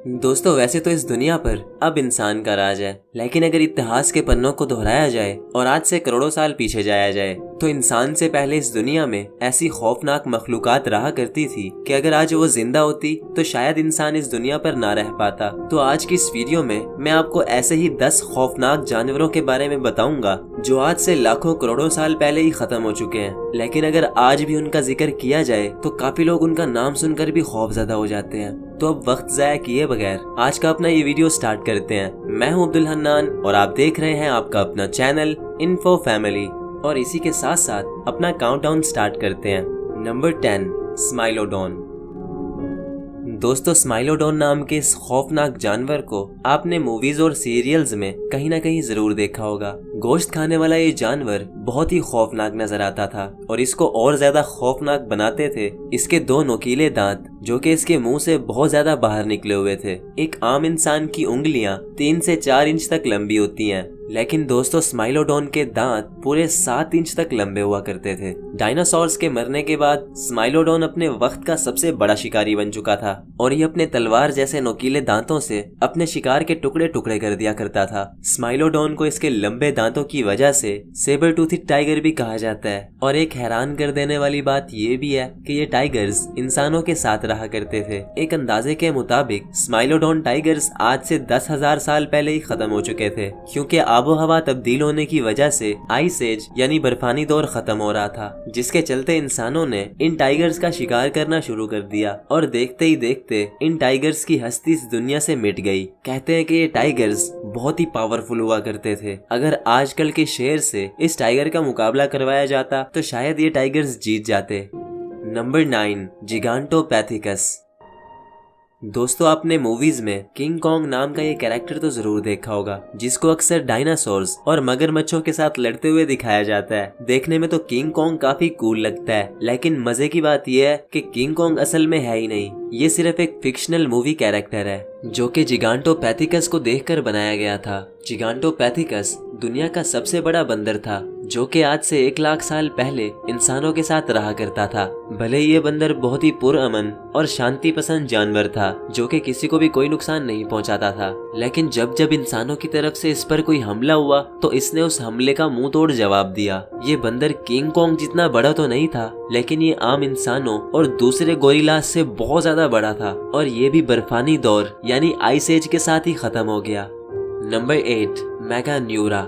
दोस्तों वैसे तो इस दुनिया पर अब इंसान का राज है, लेकिन अगर इतिहास के पन्नों को दोहराया जाए और आज से करोड़ों साल पीछे जाया जाए तो इंसान से पहले इस दुनिया में ऐसी खौफनाक मखलूकात रहा करती थी कि अगर आज वो जिंदा होती तो शायद इंसान इस दुनिया पर ना रह पाता। तो आज की इस वीडियो में मैं आपको ऐसे ही 10 खौफनाक जानवरों के बारे में बताऊंगा जो आज से लाखों करोड़ों साल पहले ही खत्म हो चुके हैं, लेकिन अगर आज भी उनका जिक्र किया जाए तो काफी लोग उनका नाम सुनकर भी खौफजदा हो जाते हैं। तो अब वक्त जाया किए बगैर आज का अपना ये वीडियो स्टार्ट करते हैं। मैं हूं अब्दुल हन्नान और आप देख रहे हैं आपका अपना चैनल इन्फो फैमिली, और इसी के साथ साथ अपना काउंटडाउन स्टार्ट करते हैं। नंबर 10, स्माइलोडोन। दोस्तों स्माइलोडोन नाम के इस खौफनाक जानवर को आपने मूवीज और सीरियल्स में कहीं ना कहीं जरूर देखा होगा। गोश्त खाने वाला ये जानवर बहुत ही खौफनाक नजर आता था और इसको और ज्यादा खौफनाक बनाते थे इसके 2 नुकीले दांत जो कि इसके मुंह से बहुत ज्यादा बाहर निकले हुए थे। एक आम इंसान की उंगलियां 3 से 4 इंच तक लंबी होती हैं, लेकिन दोस्तों स्माइलोडोन के दांत पूरे 7 इंच तक लंबे हुआ करते थे। डायनासोर्स के मरने के बाद स्माइलोडोन अपने वक्त का सबसे बड़ा शिकारी बन चुका था और ये अपने तलवार जैसे नुकीले दांतों से अपने शिकार के टुकड़े टुकड़े कर दिया करता था। स्माइलोडोन को इसके लंबे दांतों की वजह से सेबर टूथड टाइगर भी कहा जाता है। और एक हैरान कर देने वाली बात ये भी है कि ये टाइगर्स इंसानों के साथ रहा करते थे। एक अंदाजे के मुताबिक स्माइलोडोन टाइगर्स आज से 10,000 साल पहले ही खत्म हो चुके थे, क्योंकि आबो हवा तब्दील होने की वजह से आइस एज यानी बर्फानी दौर खत्म हो रहा था, जिसके चलते इंसानों ने इन टाइगर्स का शिकार करना शुरू कर दिया और देखते ही देखते इन टाइगर्स की हस्ती इस दुनिया से मिट गई। कहते हैं कि ये टाइगर्स बहुत ही पावरफुल हुआ करते थे। अगर आजकल के शेर से इस टाइगर का मुकाबला करवाया जाता तो शायद ये टाइगर्स जीत जाते। नंबर 9, जिगांटोपैथिकस। दोस्तों आपने मूवीज में किंग कॉन्ग नाम का ये कैरेक्टर तो जरूर देखा होगा, जिसको अक्सर डायनासोर्स और मगरमच्छों के साथ लड़ते हुए दिखाया जाता है। देखने में तो किंग कॉन्ग काफी कूल लगता है, लेकिन मजे की बात यह है कि किंग कॉन्ग असल में है ही नहीं, ये सिर्फ एक फिक्शनल मूवी कैरेक्टर है जो कि जिगांटोपैथिकस को देखकर बनाया गया था। जिगांटोपैथिकस दुनिया का सबसे बड़ा बंदर था जो कि आज से 1 लाख साल पहले इंसानों के साथ रहा करता था। भले ये बंदर बहुत ही पुरअमन और शांति पसंद जानवर था जो कि किसी को भी कोई नुकसान नहीं पहुंचाता था, लेकिन जब जब इंसानों की तरफ से इस पर कोई हमला हुआ तो इसने उस हमले का मुंह तोड़ जवाब दिया। ये बंदर किंग कॉन्ग जितना बड़ा तो नहीं था, लेकिन ये आम इंसानों और दूसरे गोरिल्लास से बहुत ज्यादा बड़ा था और ये भी बर्फानी दौर यानी आइस एज के साथ ही खत्म हो गया। नंबर 8, मेगान्यूरा।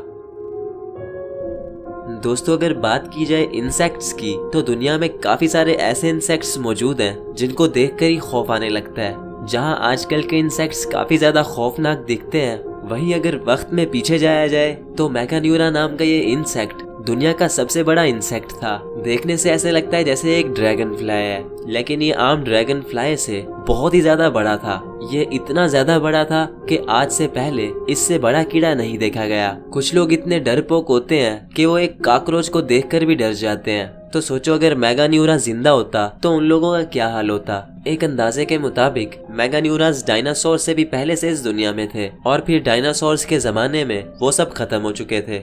दोस्तों अगर बात की जाए इंसेक्ट्स की तो दुनिया में काफी सारे ऐसे इंसेक्ट्स मौजूद हैं जिनको देखकर ही खौफ आने लगता है। जहां आजकल के इंसेक्ट्स काफी ज्यादा खौफनाक दिखते हैं, वहीं अगर वक्त में पीछे जाया जाए तो मेगान्यूरा नाम का ये इंसेक्ट दुनिया का सबसे बड़ा इंसेक्ट था। देखने से ऐसे लगता है जैसे एक ड्रैगन फ्लाई है, लेकिन ये आम ड्रैगन फ्लाई से बहुत ही ज्यादा बड़ा था। ये इतना ज्यादा बड़ा था कि आज से पहले इससे बड़ा कीड़ा नहीं देखा गया। कुछ लोग इतने डरपोक होते हैं कि वो एक कॉकरोच को देखकर भी डर जाते हैं। तो सोचो अगर मेगान्यूरा जिंदा होता तो उन लोगों का क्या हाल होता। एक अंदाजे के मुताबिक मेगान्यूरास डायनासोर से भी पहले से इस दुनिया में थे और फिर डायनासोर्स के जमाने में वो सब खत्म हो चुके थे।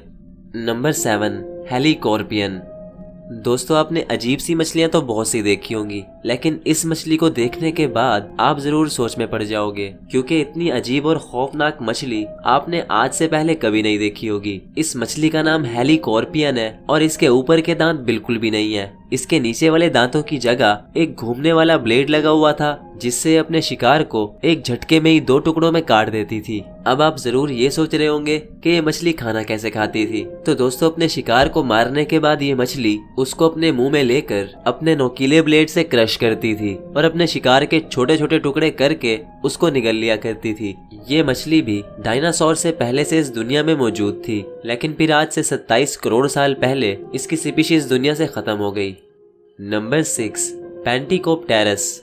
नंबर 7, हेलीकॉर्पियन। दोस्तों आपने अजीब सी मछलियां तो बहुत सी देखी होंगी, लेकिन इस मछली को देखने के बाद आप जरूर सोच में पड़ जाओगे, क्योंकि इतनी अजीब और खौफनाक मछली आपने आज से पहले कभी नहीं देखी होगी। इस मछली का नाम हेलीकॉर्पियन है और इसके ऊपर के दांत बिल्कुल भी नहीं है। इसके नीचे वाले दांतों की जगह एक घूमने वाला ब्लेड लगा हुआ था, जिससे अपने शिकार को एक झटके में ही 2 टुकड़ों में काट देती थी। अब आप जरूर ये सोच रहे होंगे कि ये मछली खाना कैसे खाती थी। तो दोस्तों अपने शिकार को मारने के बाद ये मछली उसको अपने मुंह में लेकर अपने नोकीले ब्लेड से क्रश करती थी और अपने शिकार के छोटे छोटे टुकड़े करके उसको निगल लिया करती थी। ये मछली भी डायनासोर से पहले से इस दुनिया में मौजूद थी, लेकिन फिर आज से 27 करोड़ साल पहले इसकी स्पीशीज दुनिया से खत्म हो गई। नंबर 6, पेंटिकोप्टेरस।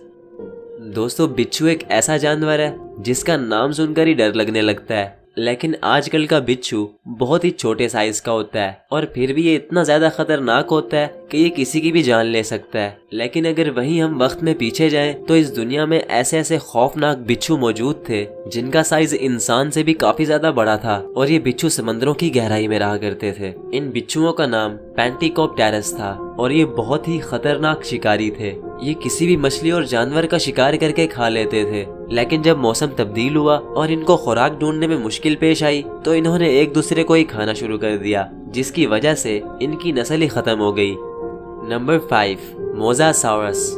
दोस्तों बिच्छू एक ऐसा जानवर है जिसका नाम सुनकर ही डर लगने लगता है, लेकिन आजकल का बिच्छू बहुत ही छोटे साइज का होता है और फिर भी ये इतना ज्यादा खतरनाक होता है कि ये किसी की भी जान ले सकता है। लेकिन अगर वहीं हम वक्त में पीछे जाएं तो इस दुनिया में ऐसे ऐसे खौफनाक बिच्छू मौजूद थे जिनका साइज इंसान से भी काफी ज्यादा बड़ा था और ये बिच्छू समंदरों की गहराई में रहा करते थे। इन बिच्छुओं का नाम पेंटिकोप्टेरस था और ये बहुत ही खतरनाक शिकारी थे। ये किसी भी मछली और जानवर का शिकार करके खा लेते थे। लेकिन जब मौसम तब्दील हुआ और इनको खुराक ढूंढने में मुश्किल पेश आई तो इन्होंने एक दूसरे को ही खाना शुरू कर दिया, जिसकी वजह से इनकी नस्ल ही खत्म हो गई। नंबर 5, मोसासाउरस।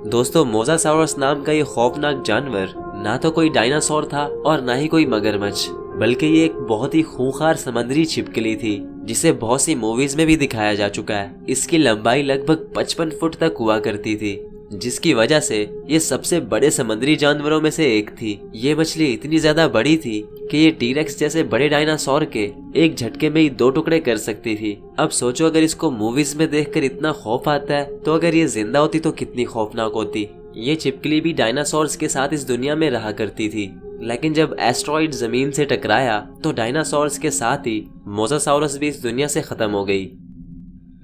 दोस्तों, मोसासाउरस नाम का ये खौफनाक जानवर ना तो कोई डायनासोर था और ना ही कोई मगरमच्छ, बल्कि ये एक बहुत ही खूंखार समुद्री छिपकली थी जिसे बहुत सी मूवीज में भी दिखाया जा चुका है। इसकी लंबाई लगभग 55 फुट तक हुआ करती थी, जिसकी वजह से ये सबसे बड़े समुद्री जानवरों में से एक थी। ये मछली इतनी ज्यादा बड़ी थी कि ये टीरेक्स जैसे बड़े डायनासोर के एक झटके में ही 2 टुकड़े कर सकती थी। अब सोचो, अगर इसको मूवीज में देखकर इतना खौफ आता है तो अगर ये जिंदा होती तो कितनी खौफनाक होती। ये छिपकली भी डायनासोर्स के साथ इस दुनिया में रहा करती थी, लेकिन जब एस्ट्रॉइड जमीन से टकराया तो डायनासोर्स के साथ ही मोसासाउरस भी इस दुनिया से खत्म हो गई।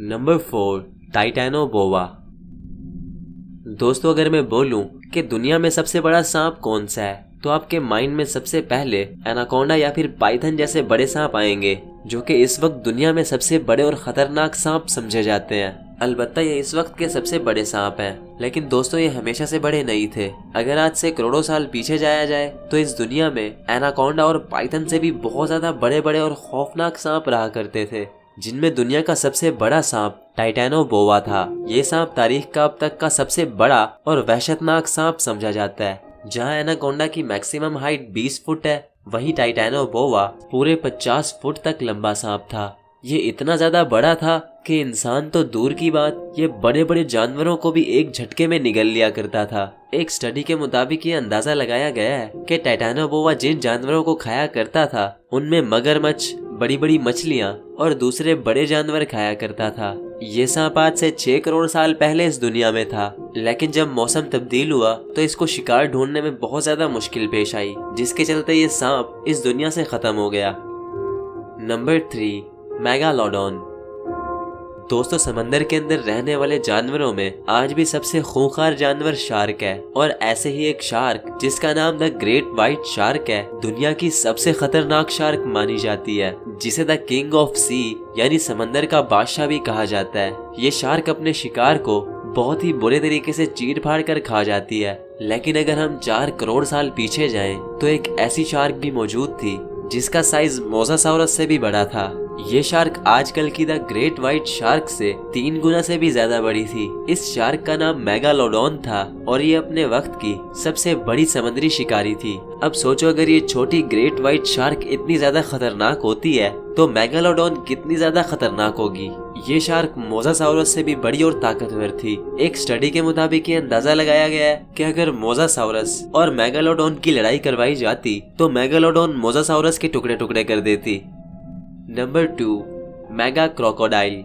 नंबर 4, टाइटैनोबोआ। दोस्तों, अगर मैं बोलूं कि दुनिया में सबसे बड़ा सांप कौन सा है तो आपके माइंड में सबसे पहले एनाकोंडा या फिर पाइथन जैसे बड़े सांप आएंगे, जो कि इस वक्त दुनिया में सबसे बड़े और खतरनाक सांप समझे जाते हैं। अलबत्ता ये इस वक्त के सबसे बड़े सांप हैं, लेकिन दोस्तों ये हमेशा से बड़े नहीं थे। अगर आज से करोड़ों साल पीछे जाया जाए तो इस दुनिया में एनाकोंडा और पाइथन से भी बहुत ज्यादा बड़े बड़े और खौफनाक सांप रहा करते थे, जिनमें दुनिया का सबसे बड़ा सांप टाइटैनोबोआ था। ये सांप तारीख का अब तक का सबसे बड़ा और वहशतनाक सांप समझा जाता है। जहां एनाकोंडा की मैक्सिमम हाइट 20 फुट है, वहीं टाइटैनोबोआ पूरे 50 फुट तक लंबा सांप था। ये इतना ज्यादा बड़ा था कि इंसान तो दूर की बात, ये बड़े बड़े जानवरों को भी एक झटके में निगल लिया करता था। एक स्टडी के मुताबिक ये अंदाजा लगाया गया है कि टाइटैनोबोआ जिन जानवरों को खाया करता था उनमें मगरमच्छ, बड़ी बड़ी मछलियां और दूसरे बड़े जानवर खाया करता था। ये सांप आज से 6 करोड़ साल पहले इस दुनिया में था, लेकिन जब मौसम तब्दील हुआ तो इसको शिकार ढूंढने में बहुत ज्यादा मुश्किल पेश आई, जिसके चलते ये सांप इस दुनिया से खत्म हो गया। Number 3, megalodon. दोस्तों, समंदर के अंदर रहने वाले जानवरों में आज भी सबसे खूंखार जानवर शार्क है, और ऐसे ही एक शार्क जिसका नाम द ग्रेट व्हाइट शार्क है दुनिया की सबसे खतरनाक शार्क मानी जाती है, जिसे द किंग ऑफ सी यानी समंदर का बादशाह भी कहा जाता है। ये शार्क अपने शिकार को बहुत ही बुरे तरीके से चीर फाड़ कर खा जाती है। लेकिन अगर हम 4 करोड़ साल पीछे जाएं तो एक ऐसी शार्क भी मौजूद थी जिसका साइज मोसासाउरस से भी बड़ा था। ये शार्क आजकल की द ग्रेट व्हाइट शार्क से 3 गुना से भी ज्यादा बड़ी थी। इस शार्क का नाम मेगालोडॉन था और ये अपने वक्त की सबसे बड़ी समुद्री शिकारी थी। अब सोचो, अगर ये छोटी ग्रेट व्हाइट शार्क इतनी ज्यादा खतरनाक होती है तो मेगालोडॉन कितनी ज्यादा खतरनाक होगी। ये शार्क मोसासाउरस से भी बड़ी और ताकतवर थी। एक स्टडी के मुताबिक ये अंदाजा लगाया गया है कि अगर मोसासाउरस और मेगालोडॉन की लड़ाई करवाई जाती तो मेगालोडॉन मोसासाउरस के टुकड़े टुकड़े कर देती। Number 2, mega crocodile.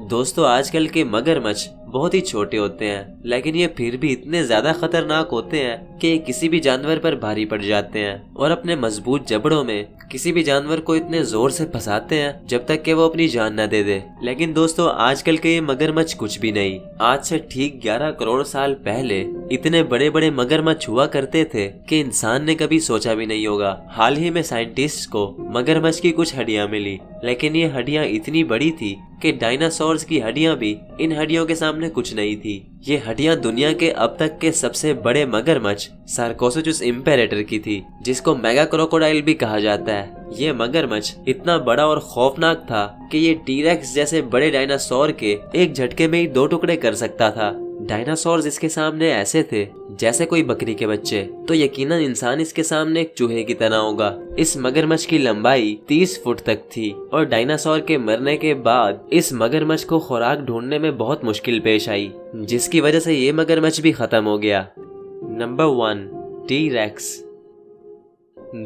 दोस्तों, आजकल के मगरमच्छ बहुत ही छोटे होते हैं, लेकिन ये फिर भी इतने ज्यादा खतरनाक होते हैं कि किसी भी जानवर पर भारी पड़ जाते हैं और अपने मजबूत जबड़ों में किसी भी जानवर को इतने जोर से फंसाते हैं जब तक कि वो अपनी जान न दे दे। लेकिन दोस्तों, आजकल के ये मगरमच्छ कुछ भी नहीं। आज से ठीक 11 करोड़ साल पहले इतने बड़े बड़े मगरमच्छ हुआ करते थे कि इंसान ने कभी सोचा भी नहीं होगा। हाल ही में साइंटिस्ट को मगरमच्छ की कुछ हड्डियां मिली, लेकिन ये हड्डियां इतनी बड़ी थी कि डायनासोर्स की हड्डियां भी इन हड्डियों के सामने कुछ नहीं थी। ये हड्डियां दुनिया के अब तक के सबसे बड़े मगरमच्छ सार्कोसोचुस इम्पेरेटर की थी, जिसको मेगा क्रोकोडाइल भी कहा जाता है। ये मगरमच्छ इतना बड़ा और खौफनाक था कि ये टीरेक्स जैसे बड़े डायनासोर के एक झटके में ही 2 टुकड़े कर सकता था। डायनासोर इसके सामने ऐसे थे जैसे कोई बकरी के बच्चे, तो यकीनन इंसान इसके सामने एक चूहे की तरह होगा। इस मगरमच्छ की लंबाई 30 फुट तक थी और डायनासोर के मरने के बाद इस मगरमच्छ को खुराक ढूंढने में बहुत मुश्किल पेश आई, जिसकी वजह से ये मगरमच्छ भी खत्म हो गया। Number 1, T-rex.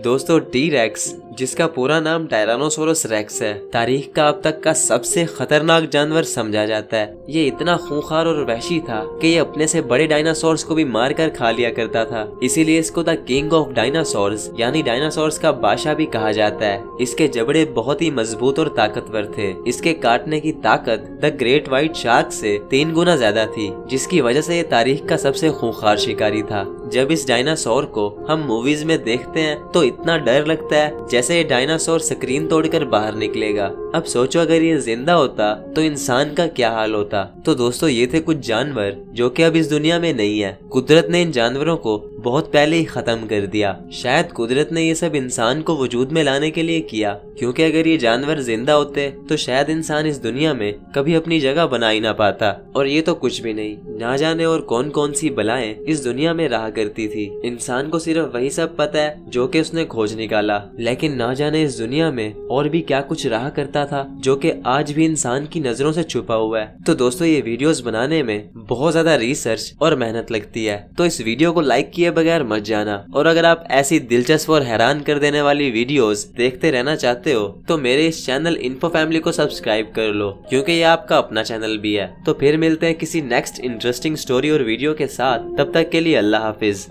दोस्तों, टी-रेक्स, जिसका पूरा नाम टायरानोसोरस रेक्स है, तारीख का अब तक का सबसे खतरनाक जानवर समझा जाता है। ये इतना खूंखार और वहशी था कि ये अपने से बड़े डायनासोर्स को भी मार कर खा लिया करता था। इसीलिए इसको द किंग ऑफ डायनासोर्स यानी डायनासोर्स का बादशाह भी कहा जाता है। इसके जबड़े बहुत ही मजबूत और ताकतवर थे। इसके काटने की ताकत द ग्रेट व्हाइट शार्क से 3 गुना ज्यादा थी, जिसकी वजह से ये तारीख का सबसे खूंखार शिकारी था। जब इस डायनासोर को हम मूवीज में देखते हैं तो इतना डर लगता है जैसे ये डायनासोर स्क्रीन तोड़कर बाहर निकलेगा। अब सोचो अगर ये जिंदा होता तो इंसान का क्या हाल होता। तो दोस्तों ये थे कुछ जानवर जो कि अब इस दुनिया में नहीं है। कुदरत ने इन जानवरों को बहुत पहले ही खत्म कर दिया। शायद कुदरत ने ये सब इंसान को वजूद में लाने के लिए किया, क्योंकि अगर ये जानवर जिंदा होते तो शायद इंसान इस दुनिया में कभी अपनी जगह बना ही ना पाता। और ये तो कुछ भी नहीं, ना जाने और कौन कौन सी बलाएं इस दुनिया में रहा करती थी। इंसान को सिर्फ वही सब पता है जो कि उसने खोज निकाला, लेकिन ना जाने इस दुनिया में और भी क्या कुछ रहा करता था जो कि आज भी इंसान की नजरों से छुपा हुआ है। तो दोस्तों ये वीडियोस बनाने में बहुत ज्यादा रिसर्च और मेहनत लगती है, तो इस वीडियो को लाइक किए बगैर मत जाना। और अगर आप ऐसी दिलचस्प और हैरान कर देने वाली वीडियोस देखते रहना चाहते हो तो मेरे इस चैनल इन्फो फैमिली को सब्सक्राइब कर लो, क्योंकि ये आपका अपना चैनल भी है। तो फिर मिलते हैं किसी नेक्स्ट इंटरेस्टिंग स्टोरी और वीडियो के साथ। तब तक के लिए अल्लाह हाफिज।